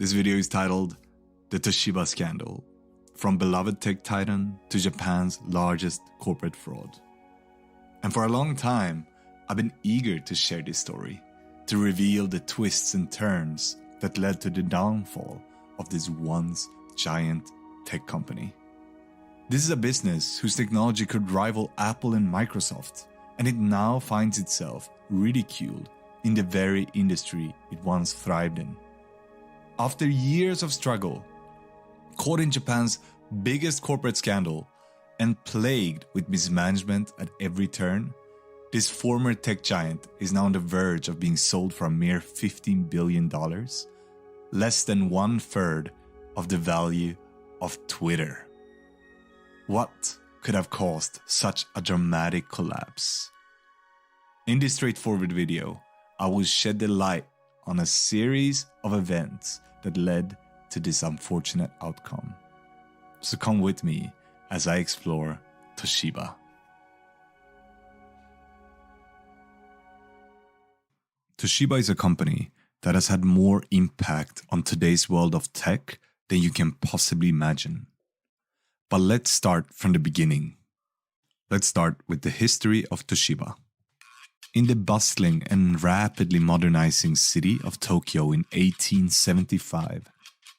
This video is titled The Toshiba Scandal, from beloved tech titan to Japan's largest corporate fraud. And for a long time, I've been eager to share this story, to reveal the twists and turns that led to the downfall of this once giant tech company. This is a business whose technology could rival Apple and Microsoft, and it now finds itself ridiculed in the very industry it once thrived in. After years of struggle, caught in Japan's biggest corporate scandal, and plagued with mismanagement at every turn, this former tech giant is now on the verge of being sold for a mere $15 billion, less than 1/3 of the value of Twitter. What could have caused such a dramatic collapse? In this straightforward video, I will shed the light on a series of events that led to this unfortunate outcome. So come with me as I explore Toshiba. Toshiba is a company that has had more impact on today's world of tech than you can possibly imagine. But let's start from the beginning. Let's start with the history of Toshiba. In the bustling and rapidly modernizing city of Tokyo in 1875,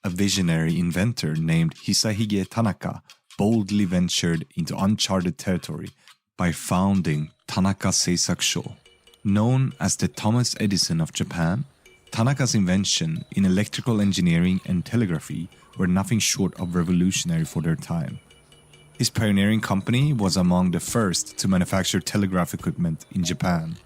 a visionary inventor named Hisahige Tanaka boldly ventured into uncharted territory by founding Tanaka Seisakusho. Known as the Thomas Edison of Japan, Tanaka's invention in electrical engineering and telegraphy were nothing short of revolutionary for their time. His pioneering company was among the first to manufacture telegraph equipment in Japan,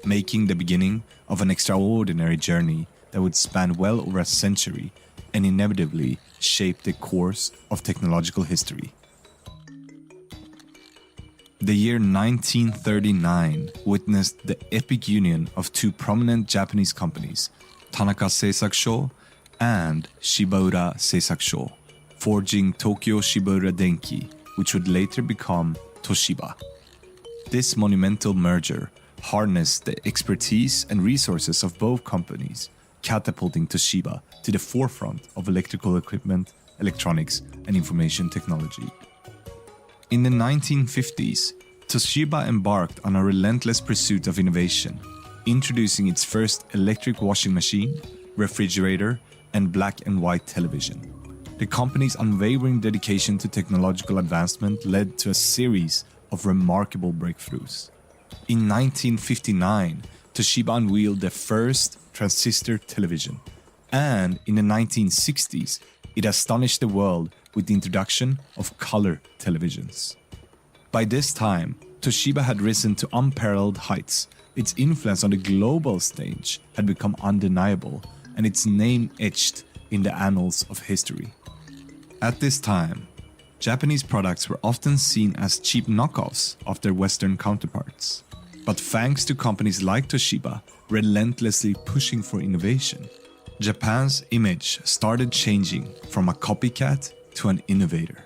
making the beginning of an extraordinary journey that would span well over a century and inevitably shape the course of technological history. The year 1939 witnessed the epic union of two prominent Japanese companies, Tanaka Seisakusho and Shibaura Seisakusho, forging Tokyo Shibaura Denki, which would later become Toshiba. This monumental merger harnessed the expertise and resources of both companies, catapulting Toshiba to the forefront of electrical equipment, electronics, and information technology. In the 1950s, Toshiba embarked on a relentless pursuit of innovation, introducing its first electric washing machine, refrigerator, and black and white television. The company's unwavering dedication to technological advancement led to a series of remarkable breakthroughs. In 1959, Toshiba unveiled the first transistor television, and in the 1960s, it astonished the world with the introduction of color televisions. By this time, Toshiba had risen to unparalleled heights. Its influence on the global stage had become undeniable, and its name etched in the annals of history. At this time, Japanese products were often seen as cheap knockoffs of their Western counterparts. But thanks to companies like Toshiba relentlessly pushing for innovation, Japan's image started changing from a copycat to an innovator.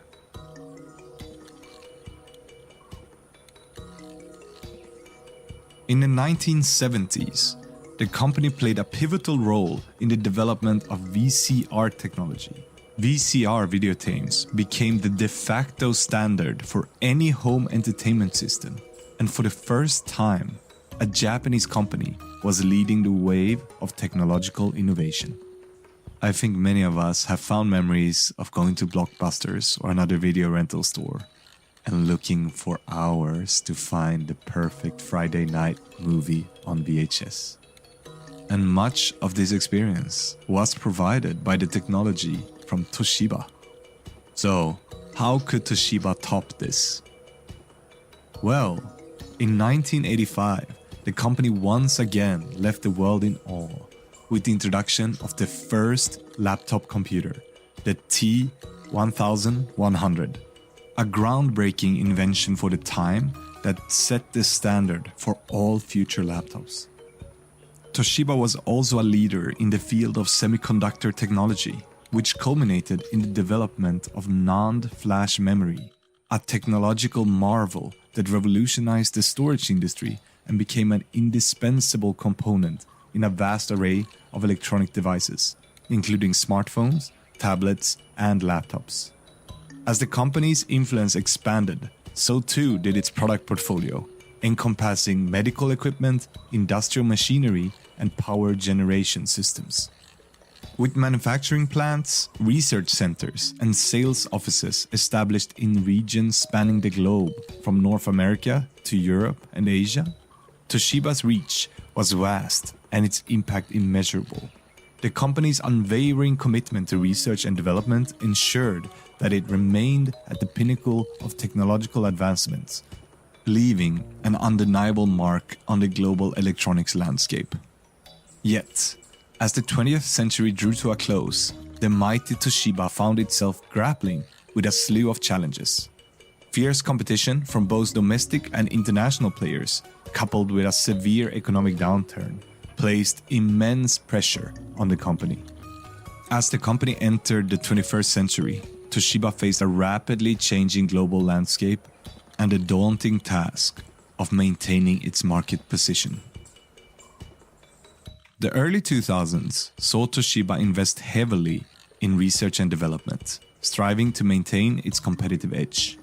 In the 1970s, the company played a pivotal role in the development of VCR technology. VCR videotapes became the de facto standard for any home entertainment system, and for the first time, a Japanese company was leading the wave of technological innovation. I think many of us have fond memories of going to Blockbusters or another video rental store and looking for hours to find the perfect Friday night movie on VHS. And much of this experience was provided by the technology from Toshiba. So, how could Toshiba top this? Well, in 1985, the company once again left the world in awe with the introduction of the first laptop computer, the T1100, a groundbreaking invention for the time that set the standard for all future laptops. Toshiba was also a leader in the field of semiconductor technology, which culminated in the development of NAND flash memory, a technological marvel that revolutionized the storage industry and became an indispensable component in a vast array of electronic devices. including smartphones, tablets, and laptops. As the company's influence expanded, so too did its product portfolio, encompassing medical equipment, industrial machinery, and power generation systems. With manufacturing plants, research centers, and sales offices established in regions spanning the globe from North America to Europe and Asia, Toshiba's reach was vast and its impact immeasurable. The company's unwavering commitment to research and development ensured that it remained at the pinnacle of technological advancements, leaving an undeniable mark on the global electronics landscape. Yet, as the 20th century drew to a close, the mighty Toshiba found itself grappling with a slew of challenges. Fierce competition from both domestic and international players, coupled with a severe economic downturn, placed immense pressure on the company. As the company entered the 21st century, Toshiba faced a rapidly changing global landscape and the daunting task of maintaining its market position. The early 2000s saw Toshiba invest heavily in research and development, striving to maintain its competitive edge.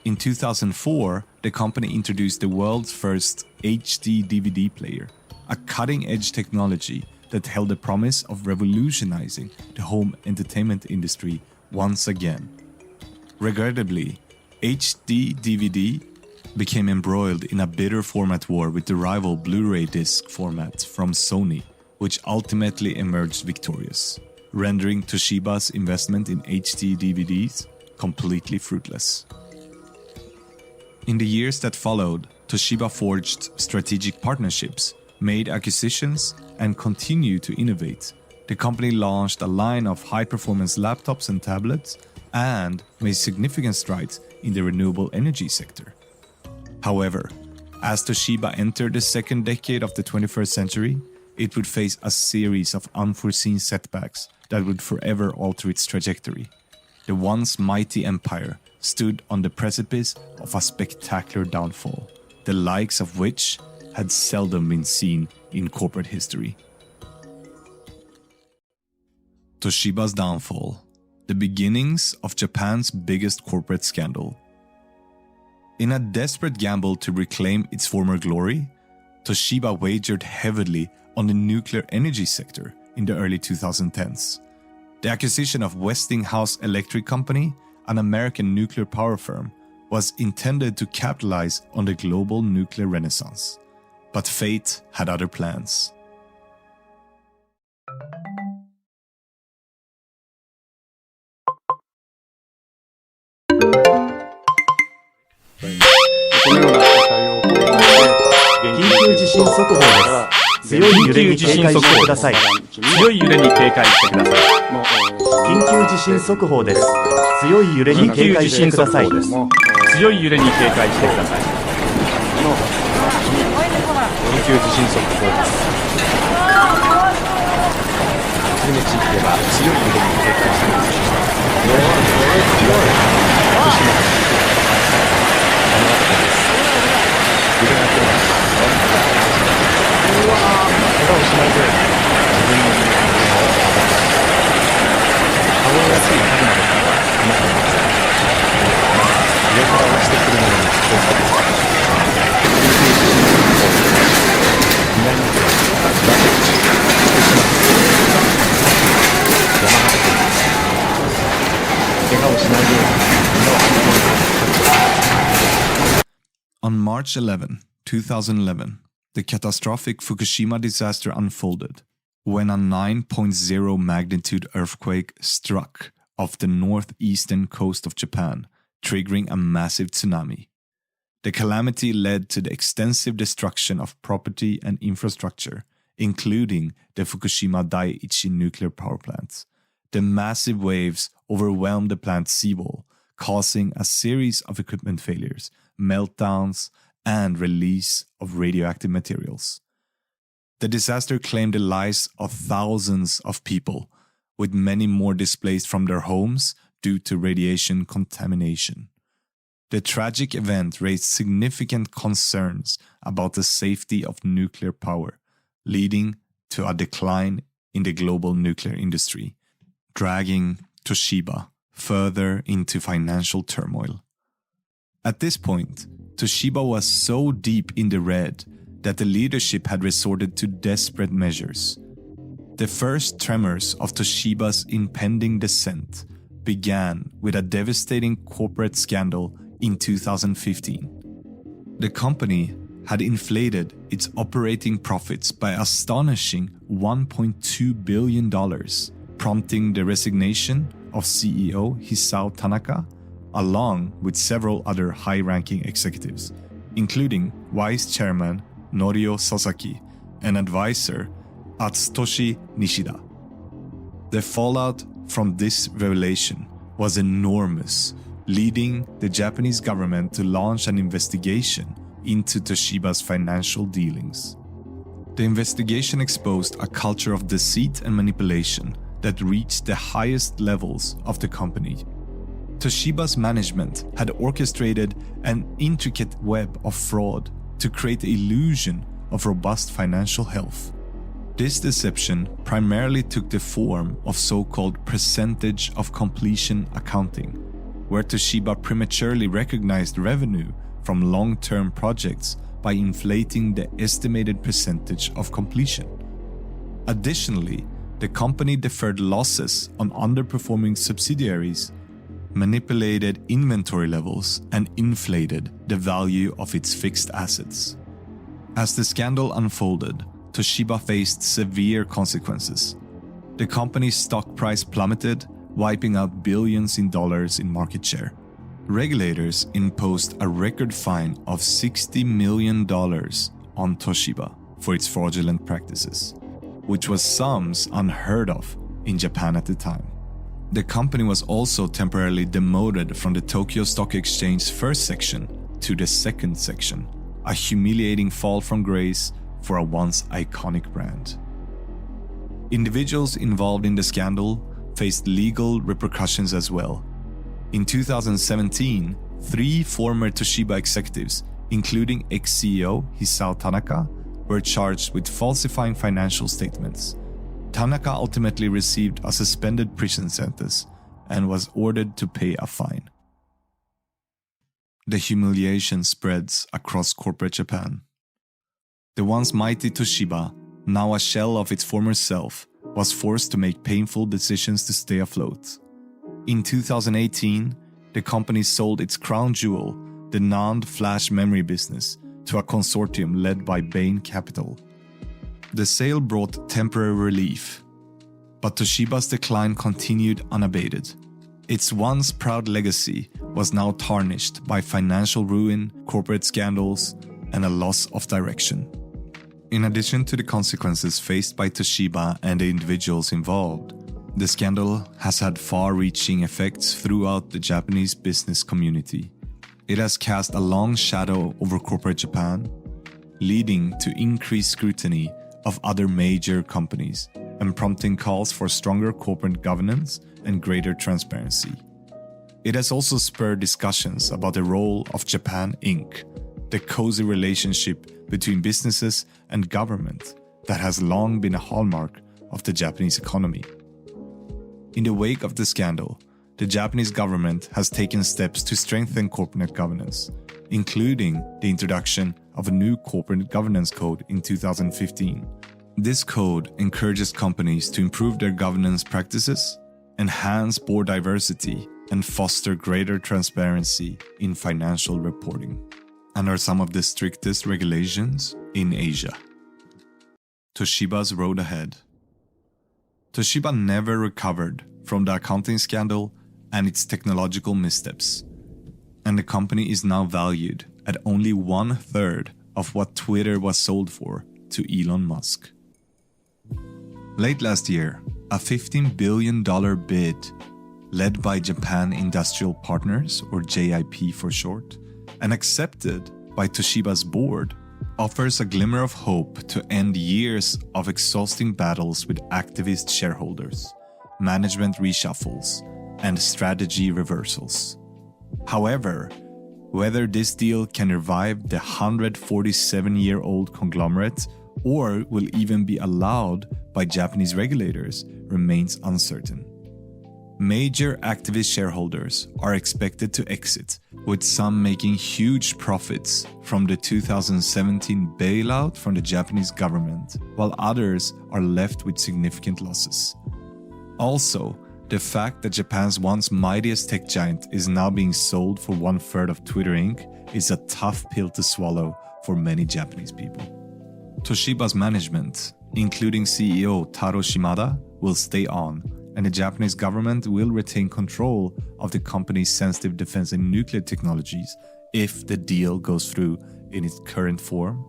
In 2004, the company introduced the world's first HD DVD player, a cutting-edge technology that held the promise of revolutionizing the home entertainment industry once again. Regrettably, HD DVD became embroiled in a bitter format war with the rival Blu-ray disc format from Sony, which ultimately emerged victorious, rendering Toshiba's investment in HD DVDs completely fruitless. In the years that followed, Toshiba forged strategic partnerships, made acquisitions, and continued to innovate. The company launched a line of high-performance laptops and tablets and made significant strides in the renewable energy sector. However, as Toshiba entered the second decade of the 21st century, it would face a series of unforeseen setbacks that would forever alter its trajectory. The once mighty empire stood on the precipice of a spectacular downfall, the likes of which had seldom been seen in corporate history. Toshiba's downfall, the beginnings of Japan's biggest corporate scandal. In a desperate gamble to reclaim its former glory, Toshiba wagered heavily on the nuclear energy sector in the early 2010s. The acquisition of Westinghouse Electric Company, an American nuclear power firm, was intended to capitalize on the global nuclear renaissance. But fate had other plans. On March 11, 2011, the catastrophic Fukushima disaster unfolded when a 9.0 magnitude earthquake struck off the northeastern coast of Japan, triggering a massive tsunami. The calamity led to the extensive destruction of property and infrastructure, including the Fukushima Daiichi nuclear power plant. The massive waves overwhelmed the plant's seawall, causing a series of equipment failures, meltdowns, and release of radioactive materials. The disaster claimed the lives of thousands of people, with many more displaced from their homes due to radiation contamination. The tragic event raised significant concerns about the safety of nuclear power, leading to a decline in the global nuclear industry, dragging Toshiba further into financial turmoil. At this point, Toshiba was so deep in the red that the leadership had resorted to desperate measures. The first tremors of Toshiba's impending descent began with a devastating corporate scandal in 2015. The company had inflated its operating profits by astonishing $1.2 billion, prompting the resignation of CEO Hisao Tanaka, along with several other high-ranking executives, including Vice Chairman Norio Sasaki and advisor Atsutoshi Nishida. The fallout from this revelation was enormous, leading the Japanese government to launch an investigation into Toshiba's financial dealings. The investigation exposed a culture of deceit and manipulation that reached the highest levels of the company. Toshiba's management had orchestrated an intricate web of fraud to create the illusion of robust financial health. This deception primarily took the form of so-called percentage of completion accounting, where Toshiba prematurely recognized revenue from long-term projects by inflating the estimated percentage of completion. Additionally, the company deferred losses on underperforming subsidiaries, manipulated inventory levels, and inflated the value of its fixed assets. As the scandal unfolded, Toshiba faced severe consequences. The company's stock price plummeted, wiping out billions in dollars in market share. Regulators imposed a record fine of $60 million on Toshiba for its fraudulent practices, which was sums unheard of in Japan at the time. The company was also temporarily demoted from the Tokyo Stock Exchange's first section to the second section, a humiliating fall from grace for a once iconic brand. Individuals involved in the scandal faced legal repercussions as well. In 2017, 3 former Toshiba executives, including ex-CEO Hisao Tanaka, were charged with falsifying financial statements. Tanaka ultimately received a suspended prison sentence and was ordered to pay a fine. The humiliation spreads across corporate Japan. The once mighty Toshiba, now a shell of its former self, was forced to make painful decisions to stay afloat. In 2018, the company sold its crown jewel, the NAND flash memory business, to a consortium led by Bain Capital. The sale brought temporary relief, but Toshiba's decline continued unabated. Its once proud legacy was now tarnished by financial ruin, corporate scandals, and a loss of direction. In addition to the consequences faced by Toshiba and the individuals involved, the scandal has had far-reaching effects throughout the Japanese business community. It has cast a long shadow over corporate Japan, leading to increased scrutiny of other major companies and prompting calls for stronger corporate governance and greater transparency. It has also spurred discussions about the role of Japan Inc., the cozy relationship between businesses and government that has long been a hallmark of the Japanese economy. In the wake of the scandal, the Japanese government has taken steps to strengthen corporate governance, including the introduction of a new corporate governance code in 2015. This code encourages companies to improve their governance practices, enhance board diversity, and foster greater transparency in financial reporting, and are some of the strictest regulations in Asia. Toshiba's road ahead. Toshiba never recovered from the accounting scandal and its technological missteps, and the company is now valued at only 1/3 of what Twitter was sold for to Elon Musk. Late last year, a $15 billion bid led by Japan Industrial Partners, or JIP for short, and accepted by Toshiba's board, offers a glimmer of hope to end years of exhausting battles with activist shareholders, management reshuffles, and strategy reversals. However, whether this deal can revive the 147-year-old conglomerate or will even be allowed by Japanese regulators remains uncertain. Major activist shareholders are expected to exit, with some making huge profits from the 2017 bailout from the Japanese government, while others are left with significant losses. Also, the fact that Japan's once mightiest tech giant is now being sold for 1/3 of Twitter Inc. is a tough pill to swallow for many Japanese people. Toshiba's management, including CEO Taro Shimada, will stay on, and the Japanese government will retain control of the company's sensitive defense and nuclear technologies if the deal goes through in its current form.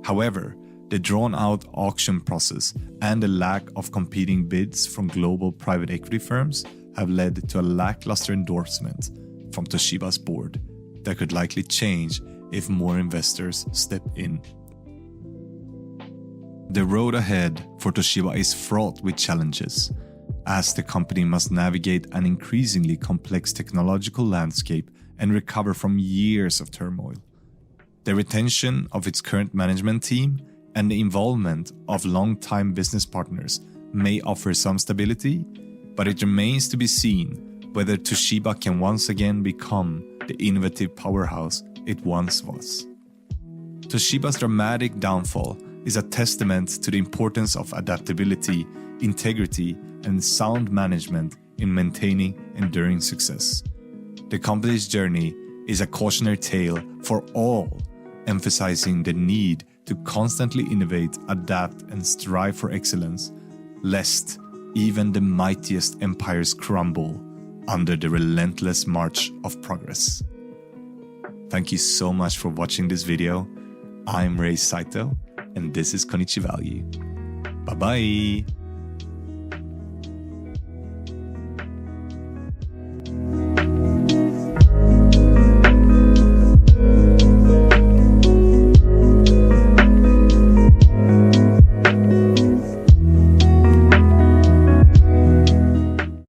However, the drawn-out auction process and the lack of competing bids from global private equity firms have led to a lackluster endorsement from Toshiba's board that could likely change if more investors step in. The road ahead for Toshiba is fraught with challenges, as the company must navigate an increasingly complex technological landscape and recover from years of turmoil. The retention of its current management team and the involvement of long-time business partners may offer some stability, but it remains to be seen whether Toshiba can once again become the innovative powerhouse it once was. Toshiba's dramatic downfall is a testament to the importance of adaptability, integrity, and sound management in maintaining enduring success. The company's journey is a cautionary tale for all, emphasizing the need to constantly innovate, adapt, and strive for excellence, lest even the mightiest empires crumble under the relentless march of progress. Thank you so much for watching this video. I'm Rei Saito, and this is Konichi Value. Bye-bye!